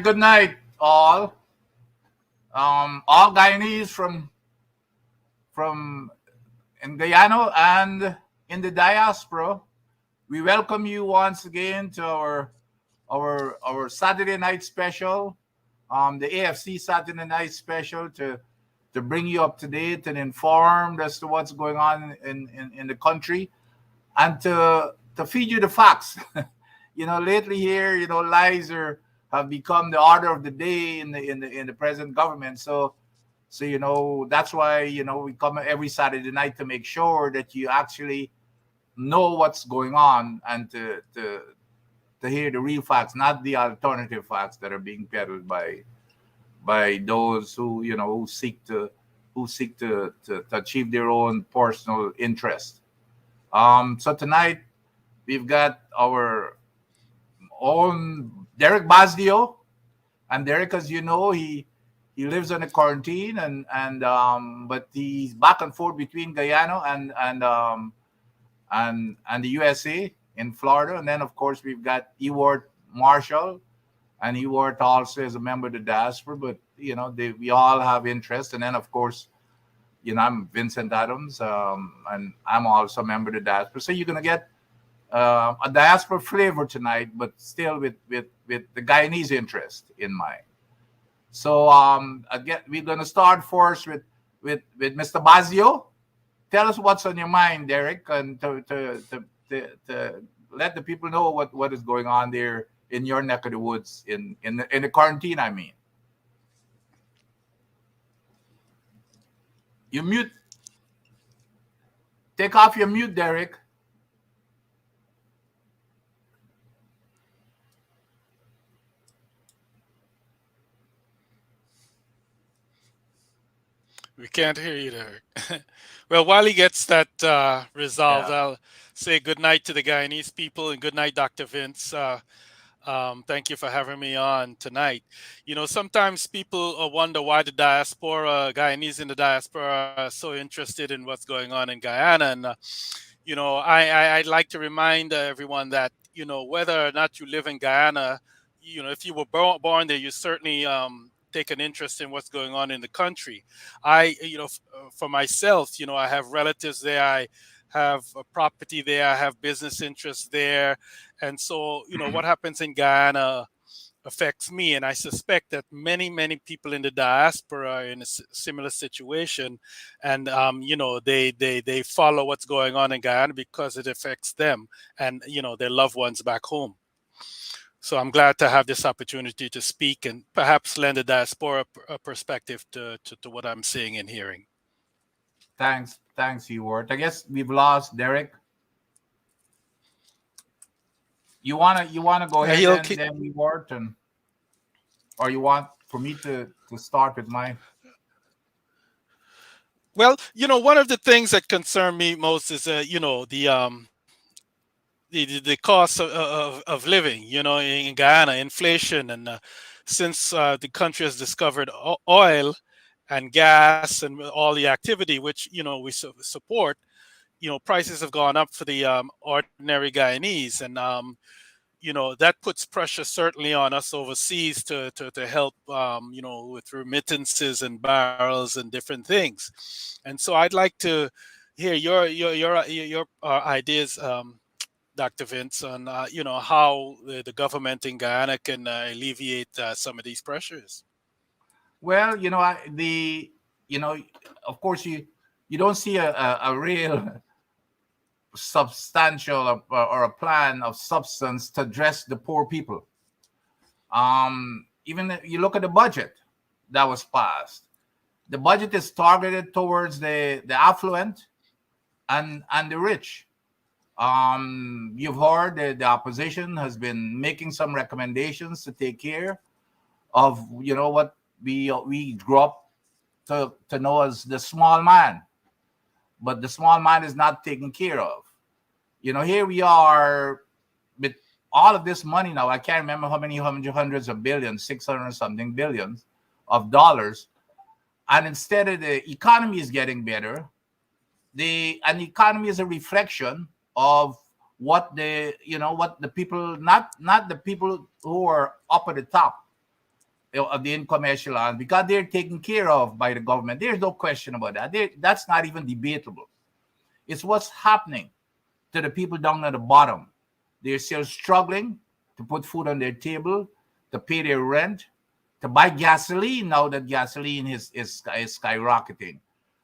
Good night, all. All Guyanese from in Guyana and in the diaspora. We welcome you once again to our Saturday night special, the AFC Saturday night special to bring you up to date and informed as to what's going on in the country and to feed you the facts. Lately here, lies have become the order of the day in the present government. So that's why we come every Saturday night to make sure that you actually know what's going on and to hear the real facts, not the alternative facts that are being peddled by those who seek to achieve their own personal interest. So tonight we've got our own Derek Basdio, and Derek, as you know, he lives on a quarantine and but he's back and forth between Guyana and the USA in Florida. And then of course we've got Ewart Marshall, and Ewart also is a member of the diaspora, but we all have interest. And then of course I'm Vincent Adams, and I'm also a member of the diaspora. So you're gonna get a diaspora flavor tonight, but still with the Guyanese interest in mind. So again, we're gonna start first with Mr. Basio. Tell us what's on your mind, Derek, and to let the people know what is going on there in your neck of the woods in the quarantine. I mean, you mute. Take off your mute, Derek. We can't hear you, Derek. Well, while he gets that resolved, Yeah. I'll say good night to the Guyanese people and good night, Dr. Vince. Thank you for having me on tonight. Sometimes people wonder why the diaspora, Guyanese in the diaspora, are so interested in what's going on in Guyana. And, I'd like to remind everyone that, whether or not you live in Guyana, if you were born there, you certainly take an interest in what's going on in the country. For myself, I have relatives there. I have a property there. I have business interests there. And so, what happens in Guyana affects me. And I suspect that many, many people in the diaspora are in a similar situation. And, they follow what's going on in Guyana because it affects them and, their loved ones back home. So I'm glad to have this opportunity to speak and perhaps lend a diaspora perspective to what I'm seeing and hearing. Thanks, Ewart. I guess we've lost Derek. You wanna go ahead then Ewart, or you want for me to start with my? Well, one of the things that concern me most is the cost of living, in Guyana, inflation. And since the country has discovered oil and gas and all the activity, which, we support, prices have gone up for the ordinary Guyanese. And, that puts pressure certainly on us overseas to help, with remittances and barrels and different things. And so I'd like to hear your ideas, Dr. Vince, on how the government in Guyana can alleviate some of these pressures. Well, of course, you don't see a real substantial or a plan of substance to address the poor people. Even you look at the budget that was passed. The budget is targeted towards the affluent and the rich. You've heard the opposition has been making some recommendations to take care of what we grew up to know as the small man, but the small man is not taken care of. Here we are with all of this money now. I can't remember how many hundreds of billions, 600 something billions of dollars. And instead of the economy is getting better, the economy is a reflection of what the people, not the people who are up at the top of the income echelon, because they're taken care of by the government. There's no question about that. That's not even debatable. It's what's happening to the people down at the bottom. They're still struggling to put food on their table, to pay their rent, to buy gasoline now that gasoline is skyrocketing.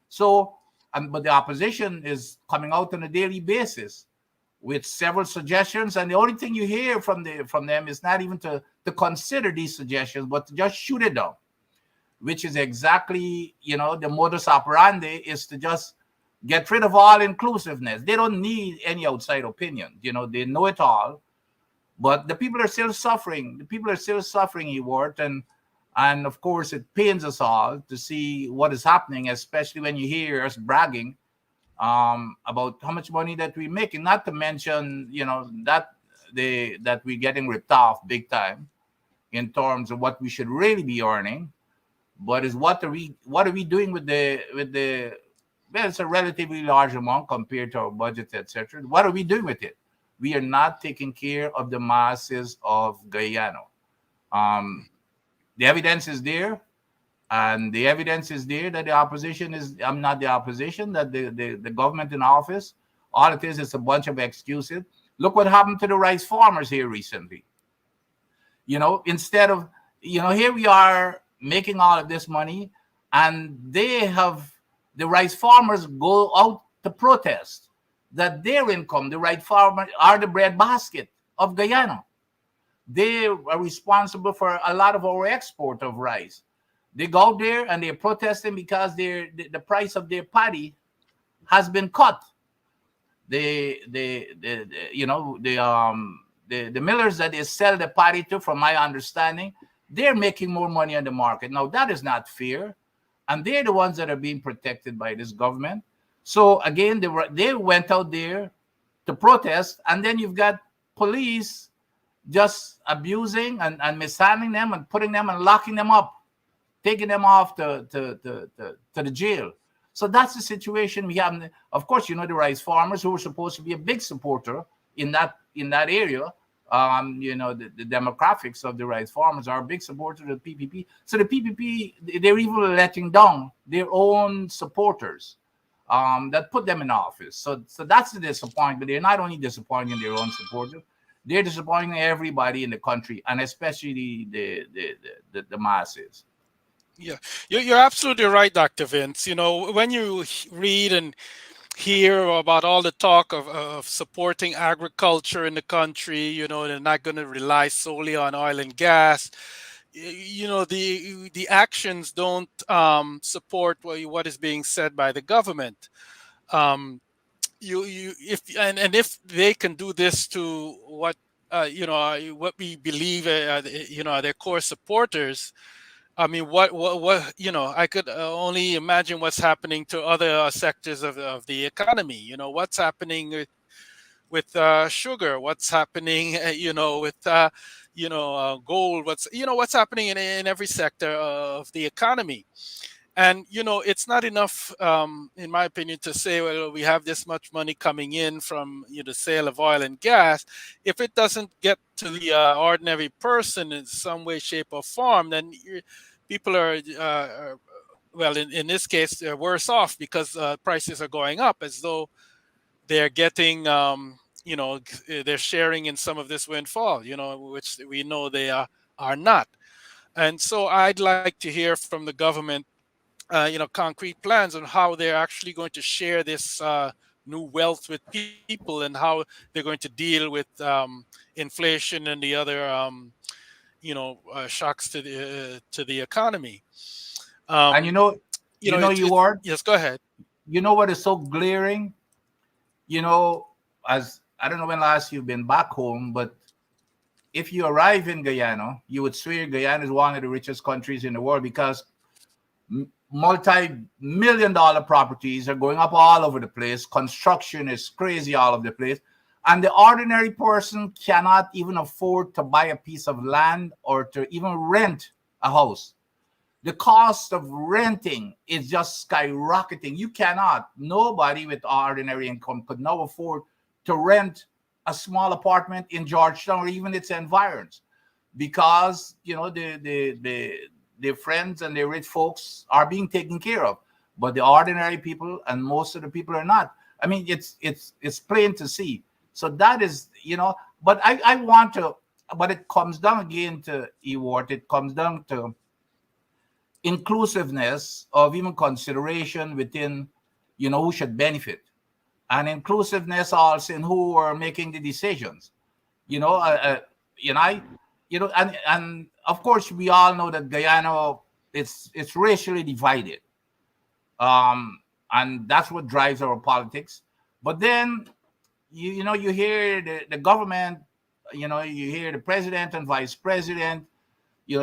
So, but the opposition is coming out on a daily basis with several suggestions, and the only thing you hear from them is not even to consider these suggestions, but to just shoot it down, which is exactly the modus operandi, is to just get rid of all inclusiveness. They don't need any outside opinion. They know it all, but the people are still suffering. The people are still suffering, Ewart, and of course it pains us all to see what is happening, especially when you hear us bragging about how much money that we're making. Not to mention, that we're getting ripped off big time in terms of what we should really be earning. But is what are we doing with the well, it's a relatively large amount compared to our budget, etc. What are we doing with it? We are not taking care of the masses of Guyana. The evidence is there. And the evidence is there that the opposition is, I'm not the opposition, that the government in office, all it is a bunch of excuses. Look what happened to the rice farmers here recently. Instead of, here we are making all of this money, and the rice farmers go out to protest that their income, the rice farmers, are the breadbasket of Guyana. They are responsible for a lot of our export of rice. They go out there and they're protesting because the price of their paddy has been cut. The millers that they sell the paddy to, from my understanding, they're making more money on the market. Now that is not fair, and they're the ones that are being protected by this government. So again, they went out there to protest, and then you've got police just abusing and mishandling them and putting them and locking them up, taking them off to the jail. So that's the situation we have. Of course, the rice farmers, who were supposed to be a big supporter in that area. The demographics of the rice farmers are a big supporter of the PPP. So the PPP, they're even letting down their own supporters that put them in office. So that's the disappointment. They're not only disappointing their own supporters, they're disappointing everybody in the country, and especially the masses. Yeah, you're absolutely right, Dr. Vince. When you read and hear about all the talk of supporting agriculture in the country, they're not going to rely solely on oil and gas. The actions don't support what is being said by the government. If they can do this to what we believe their core supporters. I mean, what I could only imagine what's happening to other sectors of the economy. What's happening with sugar, what's happening, with gold, what's happening in every sector of the economy. And it's not enough, in my opinion, to say, well, we have this much money coming in from the sale of oil and gas. If it doesn't get to the ordinary person in some way, shape, or form, then people are well, in this case, they're worse off because prices are going up, as though they're getting, they're sharing in some of this windfall, which we know they are not. And so I'd like to hear from the government concrete plans on how they're actually going to share this new wealth with people, and how they're going to deal with inflation and the other shocks to the economy. And you are. Yes, go ahead. You know what is so glaring? As I don't know when last you've been back home, but if you arrive in Guyana, you would swear Guyana is one of the richest countries in the world because multi-million dollar properties are going up all over the place. Construction is crazy all over the place. And the ordinary person cannot even afford to buy a piece of land or to even rent a house. The cost of renting is just skyrocketing. You cannot, nobody with ordinary income could now afford to rent a small apartment in Georgetown or even its environs because, their friends and their rich folks are being taken care of, but the ordinary people and most of the people are not. I mean, it's plain to see. So that is, but I want to, but it comes down again to Ewart. It comes down to inclusiveness of even consideration within, who should benefit, and inclusiveness also in who are making the decisions. You know, you know, I, and of course we all know that Guyana it's racially divided, and that's what drives our politics. But then you hear the government, you hear the president and vice president,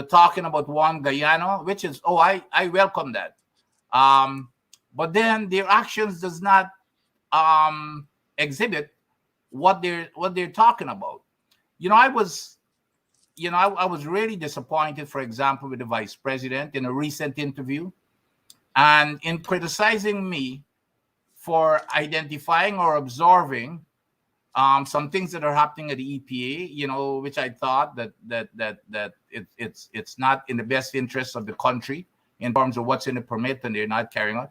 talking about one Guyana, which is I welcome that. Um, but then their actions does not exhibit what they're talking about. I was I was really disappointed, for example, with the vice president in a recent interview and in criticizing me for identifying or observing some things that are happening at the EPA, which I thought it's not in the best interest of the country in terms of what's in the permit, and they're not carrying on.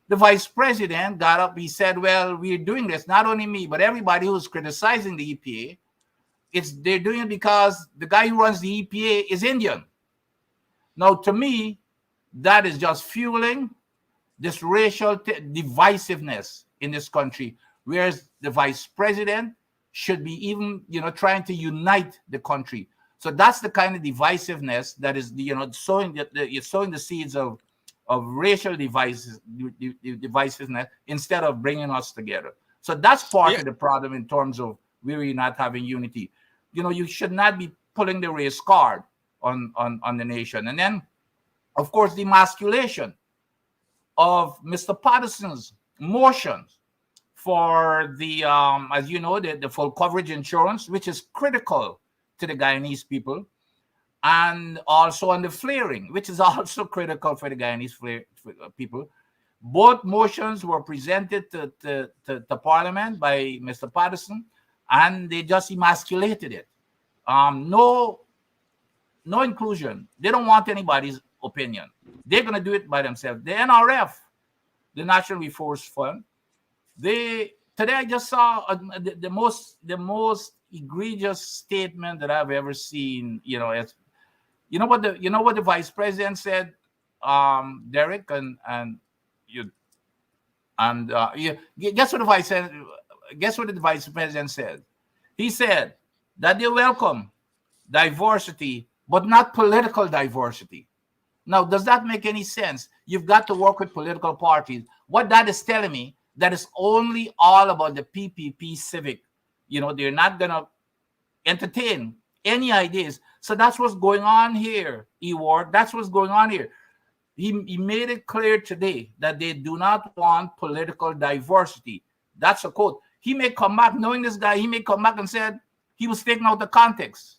The vice president got up. He said, "Well, we're doing this. Not only me, but everybody who's criticizing the EPA. They're doing it because the guy who runs the EPA is Indian." Now, to me, that is just fueling this racial divisiveness in this country, whereas the vice president should be even, trying to unite the country. So that's the kind of divisiveness that is, sowing you're sowing the seeds of racial divisiveness instead of bringing us together. So that's part of the problem in terms of really not having unity. You should not be pulling the race card on the nation. And then, of course, the emasculation of Mr. Patterson's motions for the, as you know, the full coverage insurance, which is critical to the Guyanese people, and also on the flaring, which is also critical for the Guyanese people. Both motions were presented to Parliament by Mr. Patterson, and they just emasculated it. No inclusion. They don't want anybody's opinion. They're going to do it by themselves. The NRF, the National Resource Fund, today I just saw the most egregious statement that I've ever seen. What the vice president said, Derek, guess what the vice president said? He said that they welcome diversity, but not political diversity. Now, does that make any sense? You've got to work with political parties. What that is telling me, that is only all about the PPP civic. They're not going to entertain any ideas. So that's what's going on here, Ewart. That's what's going on here. He made it clear today that they do not want political diversity. That's a quote. He may come back, knowing this guy, he may come back and said he was taken out of context.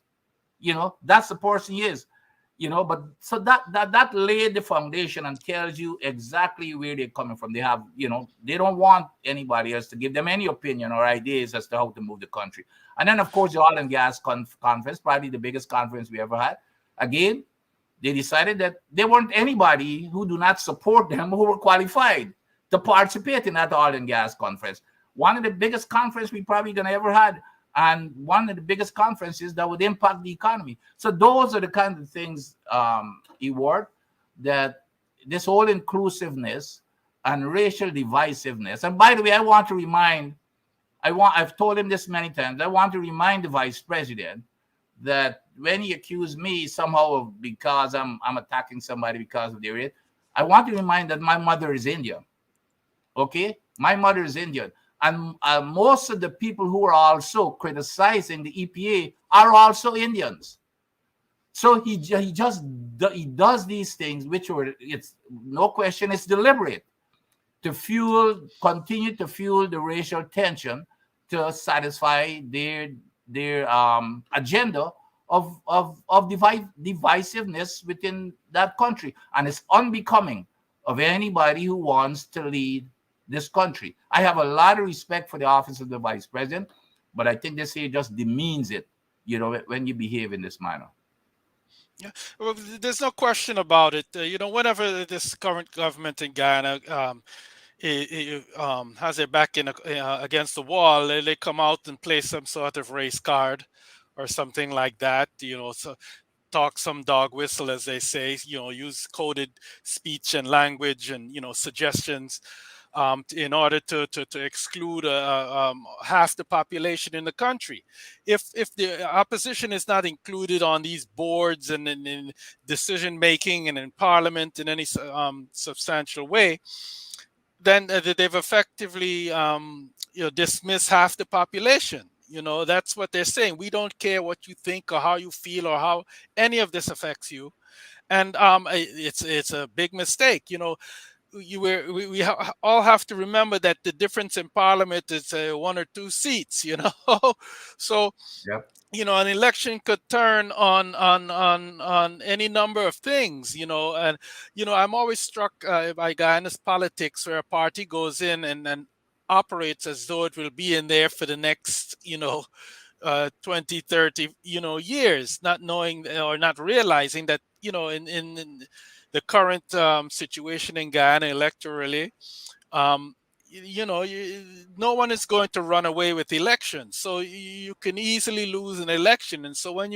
That's the person he is. But so that laid the foundation and tells you exactly where they're coming from. They have, they don't want anybody else to give them any opinion or ideas as to how to move the country. And then, of course, the oil and gas conference, probably the biggest conference we ever had. Again, they decided that there weren't anybody who do not support them who were qualified to participate in that oil and gas conference. One of the biggest conferences we probably gonna ever had, and one of the biggest conferences that would impact the economy. So those are the kind of things, Ewart, that this whole inclusiveness and racial divisiveness. And by the way, I've told him this many times. I want to remind the vice president that when he accused me somehow of because I'm attacking somebody because of their race, I want to remind that my mother is Indian. Okay, my mother is Indian, And most of the people who are also criticizing the EPA are also Indians. So he does these things, which were, it's no question, it's deliberate, to continue to fuel the racial tension, to satisfy their agenda of divisiveness within that country, and it's unbecoming of anybody who wants to lead this country. I have a lot of respect for the office of the vice president, but I think this here just demeans it, when you behave in this manner. Yeah, well, there's no question about it. Whenever this current government in Guyana has their back against the wall, they come out and play some sort of race card or something like that. So talk some dog whistle, as they say. Use coded speech and language and suggestions in order to exclude half the population in the country. If the opposition is not included on these boards and in decision making and in parliament in any substantial way, then they've effectively dismissed half the population. That's what they're saying. We don't care what you think or how you feel or how any of this affects you, and it's a big mistake. We all have to remember that the difference in parliament is 1 or 2 seats. So Yep. an election could turn on any number of things, and I'm always struck by Guyana's politics, where a party goes in and operates as though it will be in there for the next 20, 30 years, not knowing or not realizing that in the current situation in Guyana electorally, um, no one is going to run away with elections. So you can easily lose an election. And so when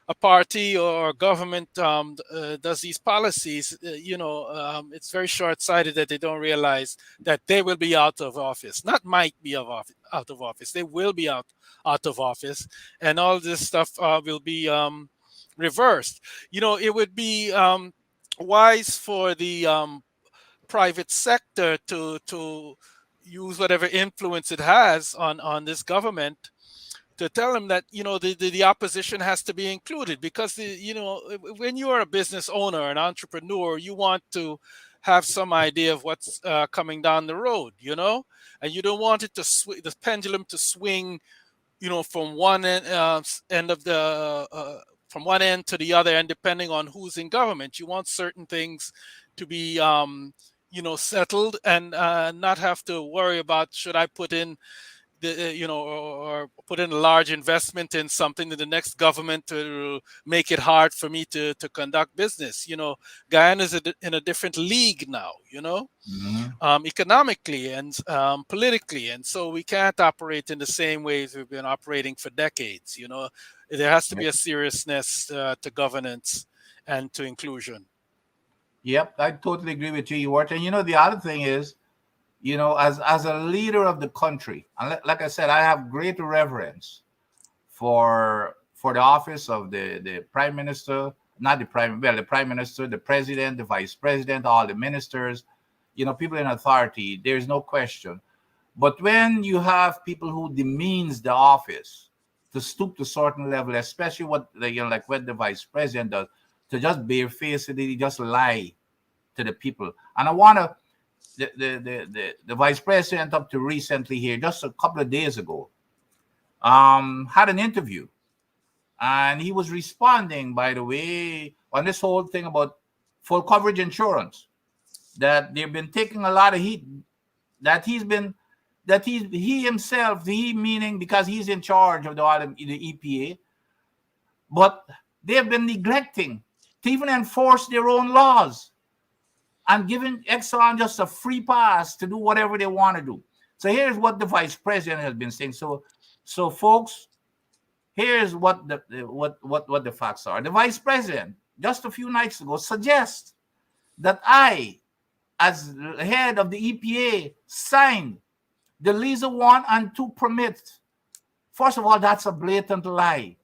a party or government does these policies, it's very short-sighted that they don't realize that they will be out of office. Not might be out of office. They will be out of office. And all this stuff will be reversed. It would be wise for the private sector to use whatever influence it has on this government to tell them that the opposition has to be included, because when you are a business owner, an entrepreneur, you want to have some idea of what's coming down the road, and you don't want it to the pendulum to swing from one end of the from one end to the other, and depending on who's in government, you want certain things to be settled, and not have to worry about, should I put in or put in a large investment in something that the next government will make it hard for me to conduct business. Guyana is in a different league now, Mhm. economically and politically. And so we can't operate in the same ways we've been operating for decades. There has to be a seriousness to governance and to inclusion. Yep, I totally agree with you, Ewart. And the other thing is, as a leader of the country, and like I said, I have great reverence for the office of the prime minister, not the prime minister, the president, the vice president, all the ministers, people in authority. There's no question. But when you have people who demeans the office to stoop to certain level, especially like what the vice president does, to just barefacedly just lie to the people. And I want to the vice president up to recently here, just a couple of days ago, had an interview, and he was responding, by the way, on this whole thing about full coverage insurance, that they've been taking a lot of heat, that he himself, he meaning because he's in charge of the EPA, but they've been neglecting to even enforce their own laws and giving Exxon just a free pass to do whatever they want to do. So here's what the vice president has been saying. So folks, here's what the facts are. The vice president, just a few nights ago, suggests that I, as head of the EPA, signed the Liza 1 and 2 permit. First of all, that's a blatant lie.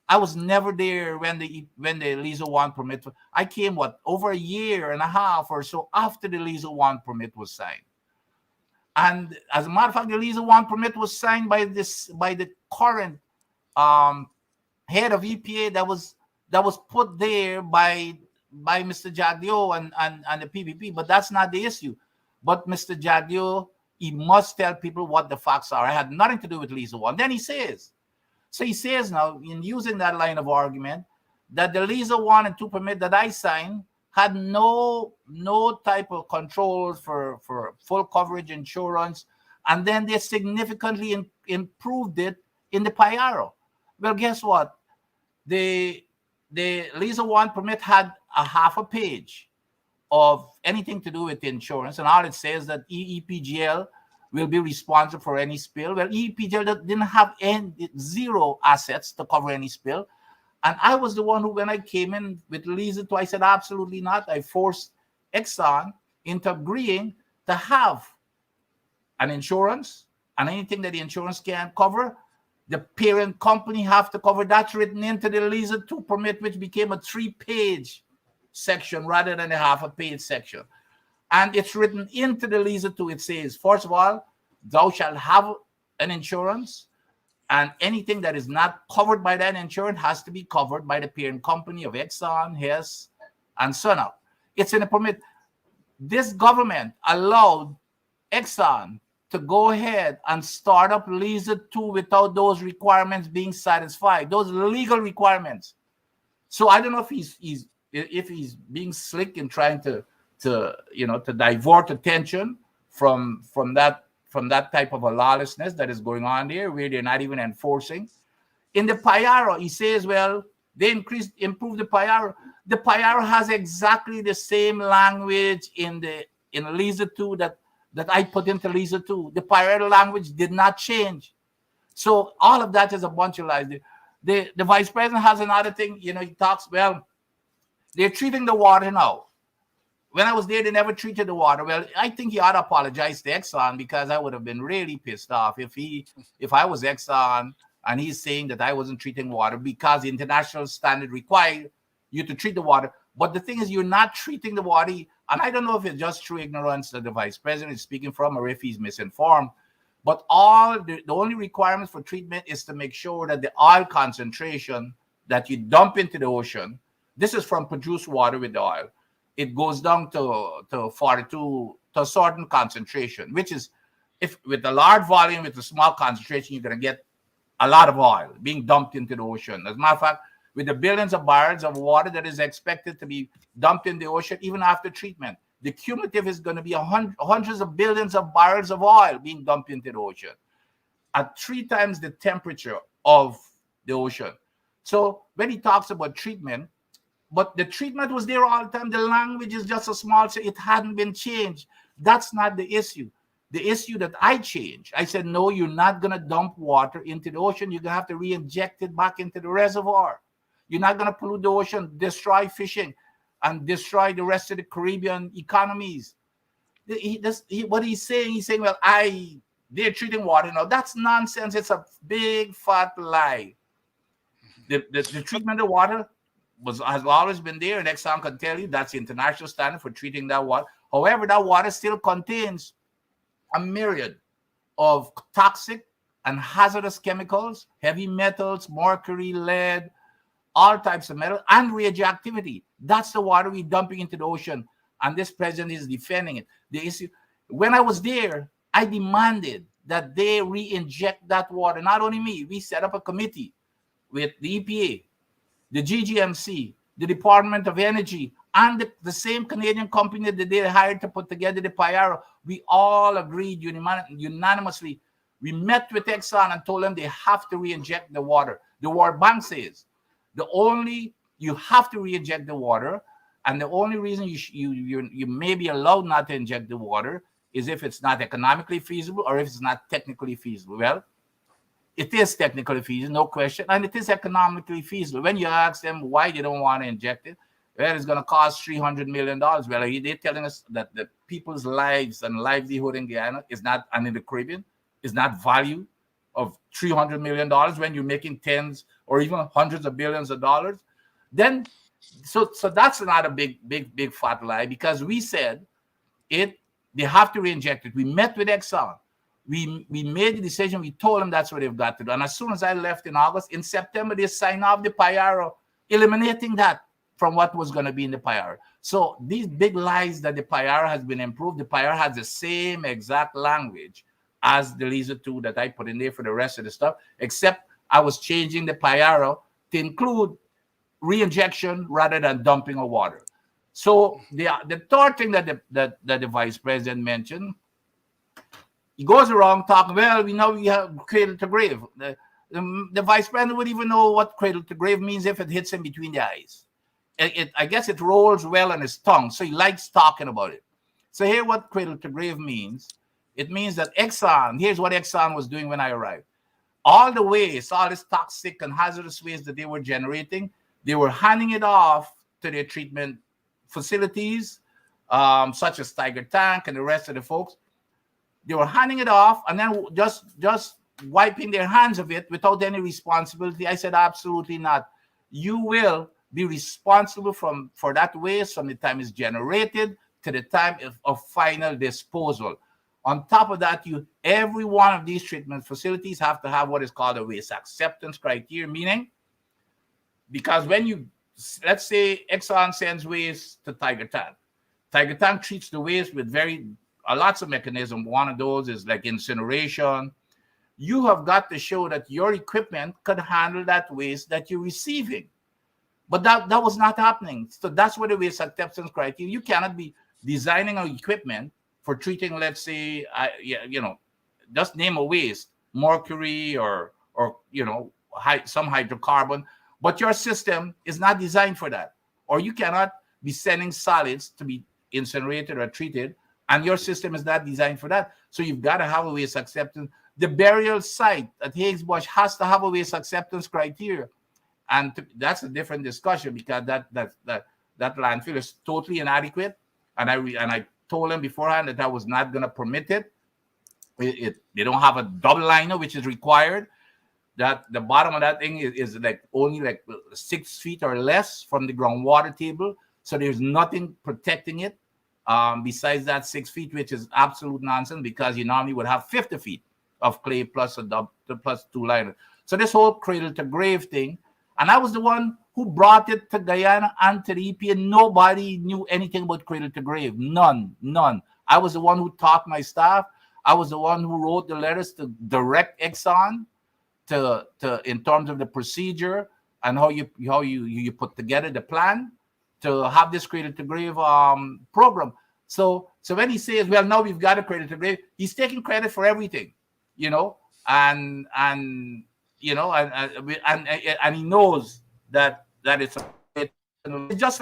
I was never there when the Liza 1 permit. I came over a year and a half or so after the Liza 1 permit was signed. And as a matter of fact, the Liza 1 permit was signed by the current um, head of EPA that was put there by Mr. Jagdio and the PPP. But that's not the issue. But Mr. Jagdio, he must tell people what the facts are. It had nothing to do with Liza 1. Then he says, now, in using that line of argument, that the Liza 1 and 2 permit that I signed had no type of controls for full coverage insurance, and then they significantly improved it in the Payaro. Well, guess what? The Liza 1 permit had a half a page of anything to do with insurance, and all it says that EEPGL will be responsible for any spill. Well, EEPGL didn't have zero assets to cover any spill. And I was the one who, when I came in with Liza 2, I said, absolutely not. I forced Exxon into agreeing to have an insurance, and anything that the insurance can't cover, the parent company have to cover. That's written into the Liza 2 permit, which became a 3-page section rather than a half a page section. And it's written into the Liza 2. It says, first of all, thou shalt have an insurance, and anything that is not covered by that insurance has to be covered by the parent company of Exxon, Hess, and Sunup. It's in a permit. This government allowed Exxon to go ahead and start up Liza 2 without those requirements being satisfied, those legal requirements. So I don't know if he's being slick and trying to divert attention from that type of a lawlessness that is going on there, where they're not even enforcing. In the Payaro, he says, well, they improved the Payaro. The Payaro has exactly the same language in Liza 2 that I put into Liza 2. The Payaro language did not change. So all of that is a bunch of lies. The vice president has another thing. He talks, well, they're treating the water now. When I was there, they never treated the water. Well, I think he ought to apologize to Exxon, because I would have been really pissed off if I was Exxon and he's saying that I wasn't treating water, because the international standard required you to treat the water. But the thing is, you're not treating the water. And I don't know if it's just true ignorance that the vice president is speaking from, or if he's misinformed. But the only requirements for treatment is to make sure that the oil concentration that you dump into the ocean, this is from produced water with the oil, it goes down to 42 to a certain concentration, which is, if with a large volume, with a small concentration, you're going to get a lot of oil being dumped into the ocean. As a matter of fact, with the billions of barrels of water that is expected to be dumped in the ocean, even after treatment, the cumulative is going to be hundreds of billions of barrels of oil being dumped into the ocean at 3 times the temperature of the ocean. So when he talks about treatment, but the treatment was there all the time. The language is just a small, so it hadn't been changed. That's not the issue. The issue that I changed, I said, no, you're not going to dump water into the ocean. You're going to have to re-inject it back into the reservoir. You're not going to pollute the ocean, destroy fishing, and destroy the rest of the Caribbean economies. What he's saying, well, they're treating water now. That's nonsense. It's a big, fat lie. The treatment of water has always been there, and Exxon can tell you that's the international standard for treating that water. However, that water still contains a myriad of toxic and hazardous chemicals, heavy metals, mercury, lead, all types of metal, and radioactivity. That's the water we're dumping into the ocean, and this president is defending it. The issue, when I was there, I demanded that they re-inject that water. Not only me, we set up a committee with the EPA, the GGMC, the Department of Energy, and the same Canadian company that they hired to put together the Payaro. We all agreed unanimously. We met with Exxon and told them they have to re-inject the water. The World Bank says you have to re-inject the water, and the only reason you may be allowed not to inject the water is if it's not economically feasible or if it's not technically feasible. Well, it is technically feasible, no question, and it is economically feasible. When you ask them why they don't want to inject it, well, it's going to cost $300 million. Well, they're telling us that the people's lives and livelihood in Guyana is not, and in the Caribbean, is not value of $300 million when you're making tens or even hundreds of billions of dollars. Then, so that's not a big fat lie, because we said They have to re-inject it. We met with Exxon. We made the decision. We told them that's what they've got to do. And as soon as I left in August, in September, they signed off the PIARO, eliminating that from what was going to be in the PIARO. So these big lies that the PIARO has been improved, the PIARO has the same exact language as the LISA 2 that I put in there for the rest of the stuff, except I was changing the PIARO to include re-injection rather than dumping of water. So the third thing that the vice president mentioned, he goes around talking, well, we have cradle to grave. The vice president would even know what cradle to grave means if it hits him between the eyes. I guess it rolls well on his tongue, so he likes talking about it. So here what cradle to grave means. It means that Exxon, here's what Exxon was doing when I arrived. All the waste, all this toxic and hazardous waste that they were generating, they were handing it off to their treatment facilities, such as Tiger Tank and the rest of the folks. They were handing it off and then just wiping their hands of it without any responsibility. I said, absolutely not. You will be responsible for that waste from the time it's generated to the time of final disposal. On top of that, every one of these treatment facilities have to have what is called a waste acceptance criteria, meaning because when let's say Exxon sends waste to Tiger Tank. Tiger Tank treats the waste with lots of mechanisms. One of those is like incineration. You have got to show that your equipment could handle that waste that you're receiving. But that was not happening. So that's what the waste acceptance criteria. You cannot be designing an equipment for treating, let's say, just name a waste, mercury or some hydrocarbon, but your system is not designed for that. Or you cannot be sending solids to be incinerated or treated, and your system is not designed for that. So you've got to have a waste acceptance. The burial site at Higgs Bush has to have a waste acceptance criteria. And that's a different discussion because that landfill is totally inadequate. And I told them beforehand that I was not going to permit it. They don't have a double liner, which is required. That the bottom of that thing is only 6 feet or less from the groundwater table. So there's nothing protecting it besides that 6 feet, which is absolute nonsense because you normally would have 50 feet of clay plus plus 2 liners. So this whole cradle to grave thing, and I was the one who brought it to Guyana and to the EPA. Nobody knew anything about cradle to grave. None. I was the one who taught my staff. I was the one who wrote the letters to direct Exxon to in terms of the procedure and how you put together the plan to have this cradle to grave program. So when he says, well, now we've got a cradle to grave, he's taking credit for everything, and he knows that it's just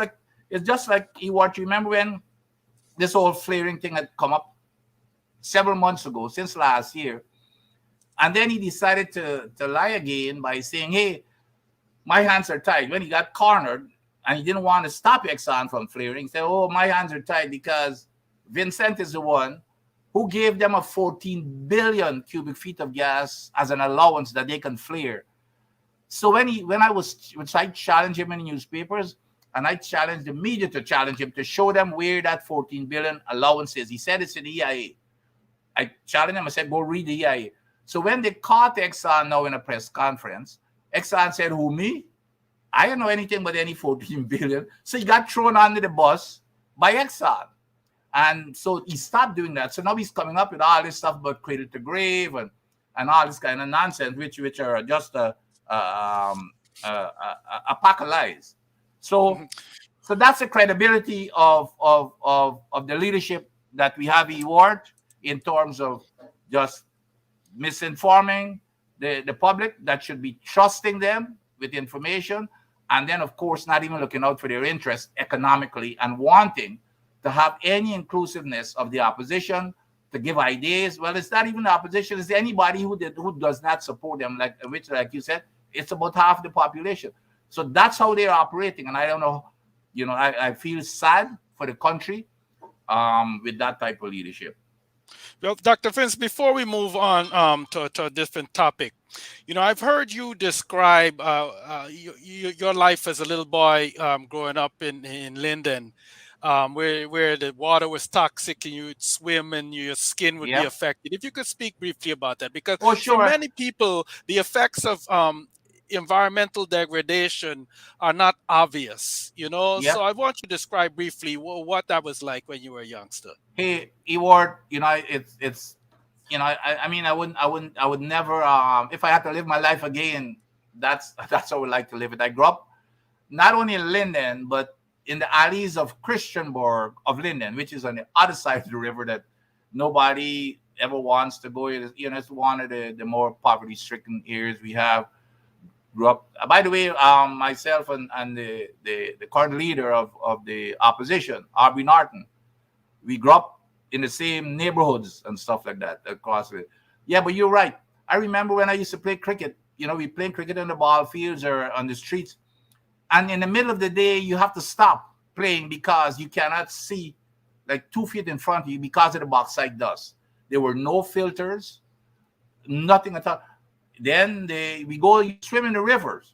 like what you remember when this whole flaring thing had come up several months ago, since last year, and then he decided to lie again by saying, hey, my hands are tied. When he got cornered and he didn't want to stop Exxon from flaring, he said, oh, my hands are tied because Vincent is the one who gave them a 14 billion cubic feet of gas as an allowance that they can flare. So when I challenged him in the newspapers, and I challenged the media to challenge him to show them where that 14 billion allowance is. He said it's in the EIA. I challenged him. I said, go read the EIA. So when they caught Exxon now in a press conference, Exxon said, who, me? I don't know anything about any 14 billion. So he got thrown under the bus by Exxon. And so he stopped doing that. So now he's coming up with all this stuff about cradle to grave and all this kind of nonsense, which are just a pack of lies. So that's the credibility of the leadership that we have Ewart in terms of just misinforming the public that should be trusting them with information, and then of course not even looking out for their interests economically and wanting to have any inclusiveness of the opposition to give ideas. Well, it's not even the opposition; it's anybody who does not support them. Like you said, it's about half the population. So that's how they're operating, and I don't know. I feel sad for the country with that type of leadership. Well, Dr. Vince, before we move on to a different topic, I've heard you describe your life as a little boy growing up in Linden. where the water was toxic and you would swim and your skin would be Yep. affected. If you could speak briefly about that, because Oh, for sure. many people, the effects of environmental degradation are not obvious, you know. So Yep. I want you to describe briefly what that was like when you were a youngster. Hey, Ewart, it's I mean, I would never, if I had to live my life again, that's how I would like to live it. I grew up not only in Linden, but in the alleys of Christianborg of Linden, which is on the other side of the river that nobody ever wants to go. It's one of the more poverty-stricken areas we have. Grew up. By the way, myself and the current leader of the opposition, Aubrey Norton, we grew up in the same neighborhoods and stuff like that across it. Yeah, but you're right. I remember when I used to play cricket. We playing cricket in the ball fields or on the streets, and in the middle of the day, you have to stop playing because you cannot see like 2 feet in front of you because of the bauxite dust. There were no filters, nothing at all. Then we go swim in the rivers,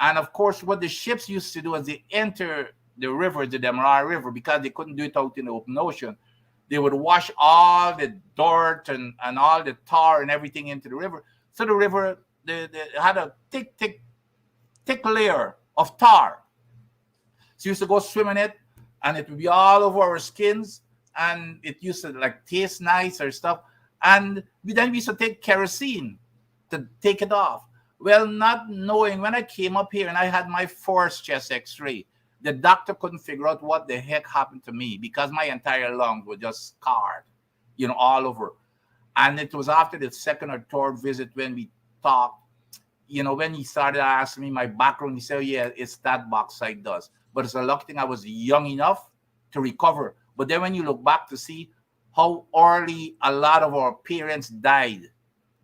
and of course, what the ships used to do is they enter the river, the Demerara River, because they couldn't do it out in the open ocean. They would wash all the dirt and all the tar and everything into the river. So the river had a thick layer of tar. So we used to go swim in it, and it would be all over our skins, and it used to like taste nice or stuff. And we used to take kerosene to take it off. Well, not knowing when I came up here and I had my first chest X-ray, the doctor couldn't figure out what the heck happened to me because my entire lungs were just scarred, all over. And it was after the second or third visit when we talked, when he started asking me my background, he said, oh, yeah, it's that bauxite dust. But it's a lucky thing I was young enough to recover. But then when you look back to see how early a lot of our parents died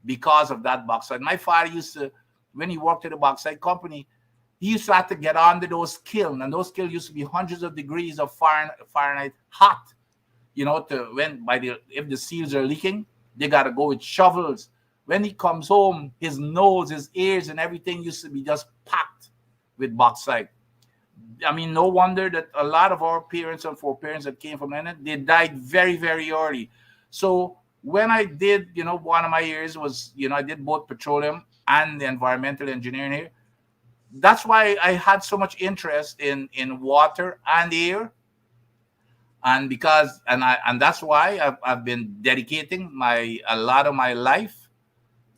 because of that bauxite. My father used to, when he worked at a bauxite company, he used to have to get onto those kilns, and those kilns used to be hundreds of degrees of Fahrenheit hot. If the seals are leaking, they got to go with shovels. When he comes home, his nose, his ears, and everything used to be just packed with bauxite. I mean, no wonder that a lot of our parents and foreparents that came from London, they died very, very early. So when I did, one of my years was, I did both petroleum and the environmental engineering here. That's why I had so much interest in water and air, and that's why I've been dedicating a lot of my life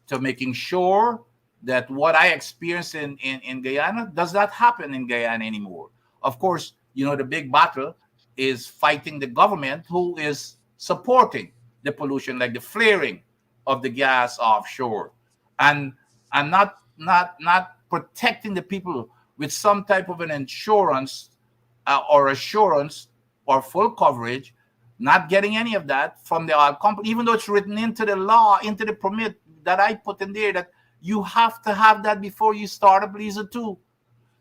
to making sure that what I experienced in Guyana does not happen in Guyana anymore. Of course, the big battle is fighting the government who is supporting the pollution, like the flaring of the gas offshore, and not protecting the people with some type of an insurance or assurance or full coverage, not getting any of that from the oil company, even though it's written into the law, into the permit that I put in there that you have to have that before you start up Liza 2.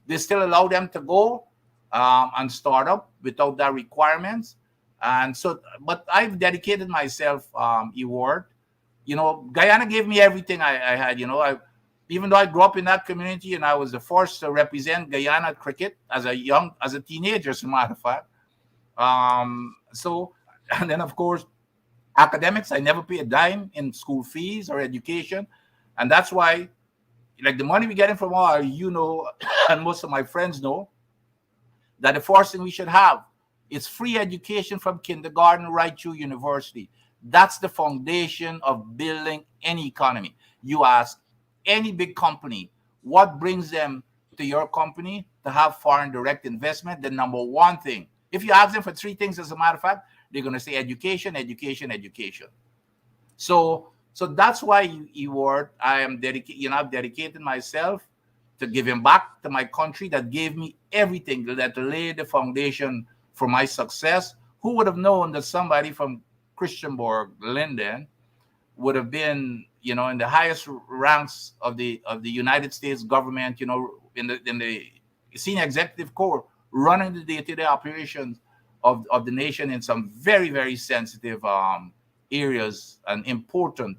They still allow them to go and start up without that requirements. And so, but I've dedicated myself, Ewart. Guyana gave me everything I had. Even though I grew up in that community and I was the forced to represent Guyana cricket as a teenager, as a matter of fact. And then of course, academics, I never pay a dime in school fees or education. And that's why, like the money we getting from oil, and most of my friends know, that the first thing we should have is free education from kindergarten right through university. That's the foundation of building any economy. You ask any big company, what brings them to your company to have foreign direct investment? The number one thing, if you ask them for three things, as a matter of fact, they're going to say education, education, education. So that's why, Ewart, I've dedicated myself to giving back to my country that gave me everything, that laid the foundation for my success. Who would have known that somebody from Christianborg, Linden, would have been, in the highest ranks of the United States government, in the senior executive corps, running the day-to-day operations of the nation in some very, very sensitive areas and important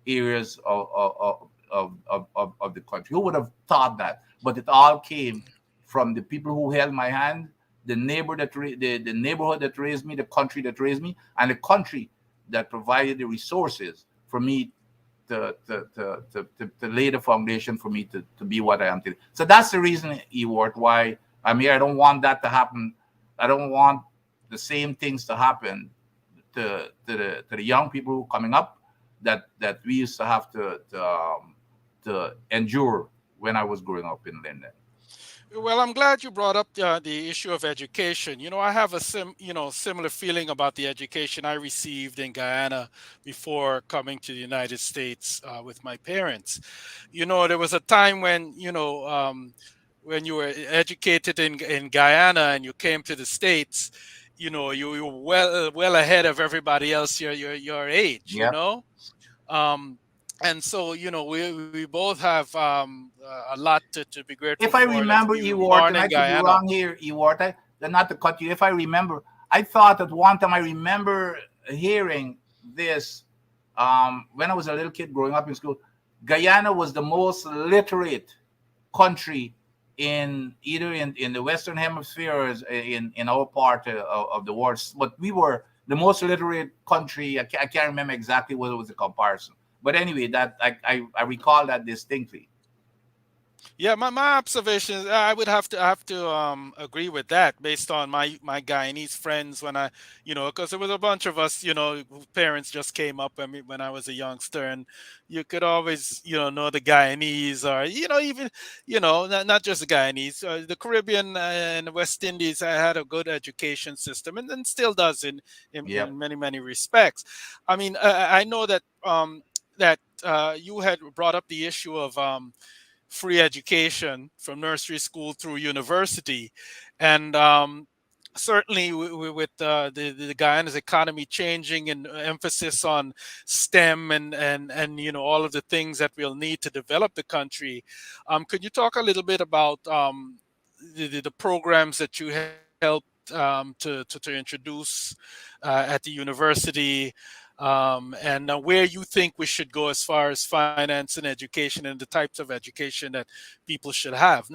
areas of the country. Who would have thought that? But it all came from the people who held my hand, the the neighborhood that raised me, the country that raised me, and the country that provided the resources for me to lay the foundation for me to be what I am today. So that's the reason, Ewart, why I'm here. I don't want that to happen. I don't want the same things to happen to the young people who coming up that we used to have to endure when I was growing up in Linden. Well, I'm glad you brought up the issue of education. I have a similar feeling about the education I received in Guyana before coming to the United States with my parents. There was a time when you were educated in Guyana and you came to the States. You were well ahead of everybody else your age. Yep. Um, and so we both have a lot to be grateful If I for, that remember, we were Ewart, born and in I could be Guyana. wrong here, Ewart, not to cut you. If I remember, I thought at one time I remember hearing this when I was a little kid growing up in school. Guyana was the most literate country in either in the Western Hemisphere or in our part of the world. But we were the most literate country. I can't remember exactly what was the comparison. But anyway, that I recall that distinctly. Yeah, my observations, I would have to agree with that based on my Guyanese friends when because there was a bunch of us, whose parents just came up when I was a youngster, and you could always know the Guyanese, or even not just the Guyanese, the Caribbean and the West Indies. I had a good education system, and still does Yep. in many respects. I mean, I know that you had brought up the issue of free education from nursery school through university, and certainly with the Guyana's economy changing and emphasis on STEM and all of the things that we'll need to develop the country. Could you talk a little bit about the programs that you helped to introduce at the university, and where you think we should go as far as finance and education and the types of education that people should have,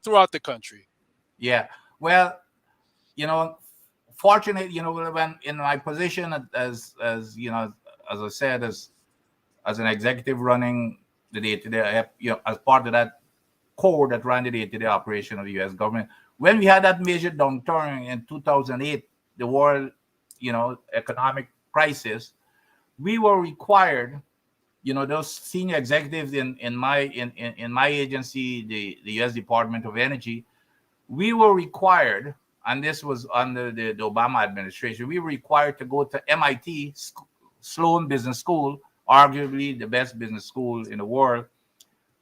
throughout the country? Yeah. Well, you know, fortunate, when in my position as as I said, as an executive running the day-to-day, as part of that core that ran the day-to-day operation of the U.S. government. When we had that major downturn in 2008, the world, economic crisis, we were required, those senior executives in my agency, the U.S. Department of Energy, we were required, and this was under the Obama administration, we were required to go to MIT, Sloan Business School, arguably the best business school in the world.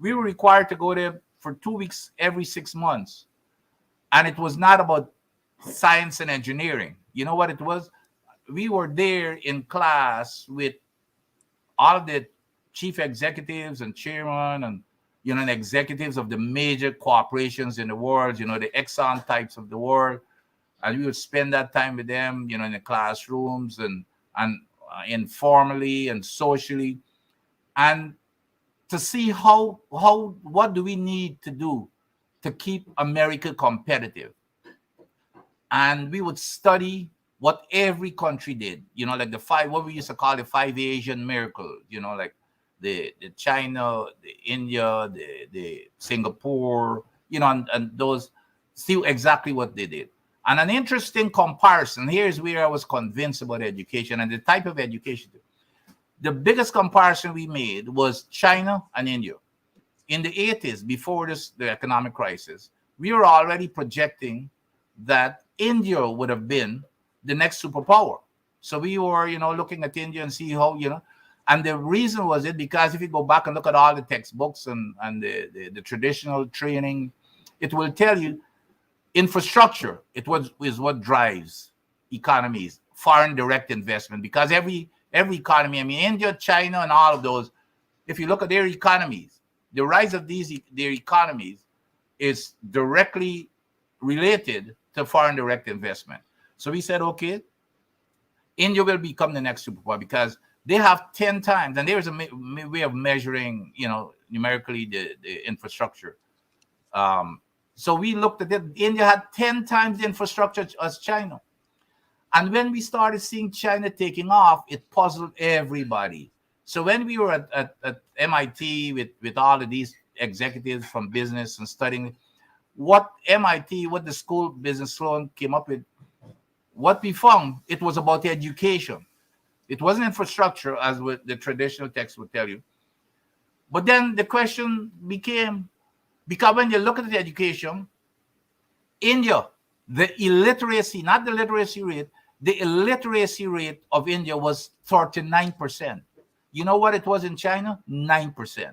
We were required to go there for 2 weeks every 6 months. And it was not about science and engineering. You know what it was? We were there in class with all of the chief executives and chairman and executives of the major corporations in the world, the Exxon types of the world. And we would spend that time with them, in the classrooms and informally and socially. And to see how what do we need to do to keep America competitive. And we would study what every country did, like the five, what we used to call the five Asian miracles, like the China, the India, the Singapore, and those, see exactly what they did. And an interesting comparison, here's where I was convinced about education and the type of education. The biggest comparison we made was China and India. In the 80s, before the economic crisis, we were already projecting that India would have been the next superpower. So we were, looking at India and see how, and the reason was it because if you go back and look at all the textbooks and the traditional training, it will tell you infrastructure, is what drives economies, foreign direct investment, because every economy, I mean, India, China, and all of those, if you look at their economies, the rise of their economies is directly related to foreign direct investment. So we said, okay, India will become the next superpower because they have 10 times, and there's a way of measuring, numerically the infrastructure. So we looked at it. India had 10 times the infrastructure as China. And when we started seeing China taking off, it puzzled everybody. So when we were at MIT with all of these executives from business and studying, what MIT, what the school business loan came up with, what we found, it was about education. It wasn't infrastructure, as what the traditional text would tell you. But then the question became, because when you look at the education, India, the illiteracy, not the literacy rate, the illiteracy rate of India was 39%. You know what it was in China? 9%.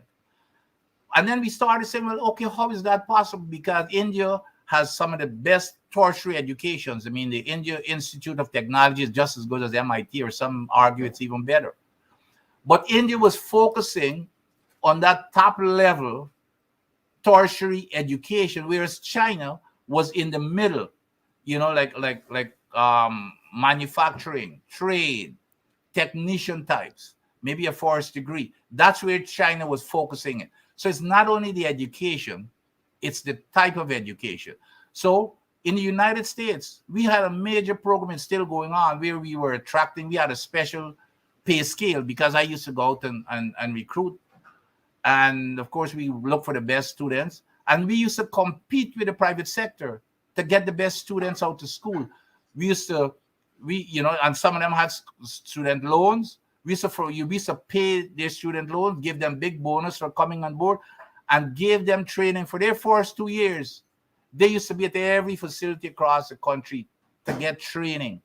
And then we started saying, well, okay, how is that possible? Because India has some of the best tertiary educations. I mean, the India Institute of Technology is just as good as MIT, or some argue it's even better. But India was focusing on that top level tertiary education, whereas China was in the middle, manufacturing, trade, technician types, maybe a first degree. That's where China was focusing it. So it's not only the education, it's the type of education. So in the United States, we had a major program, it's still going on, where we were attracting, we had a special pay scale, because I used to go out and recruit. And of course, we look for the best students. And we used to compete with the private sector to get the best students out of school. And some of them had student loans. We used to pay their student loans, give them big bonus for coming on board, and give them training for their first 2 years. They used to be at every facility across the country to get training.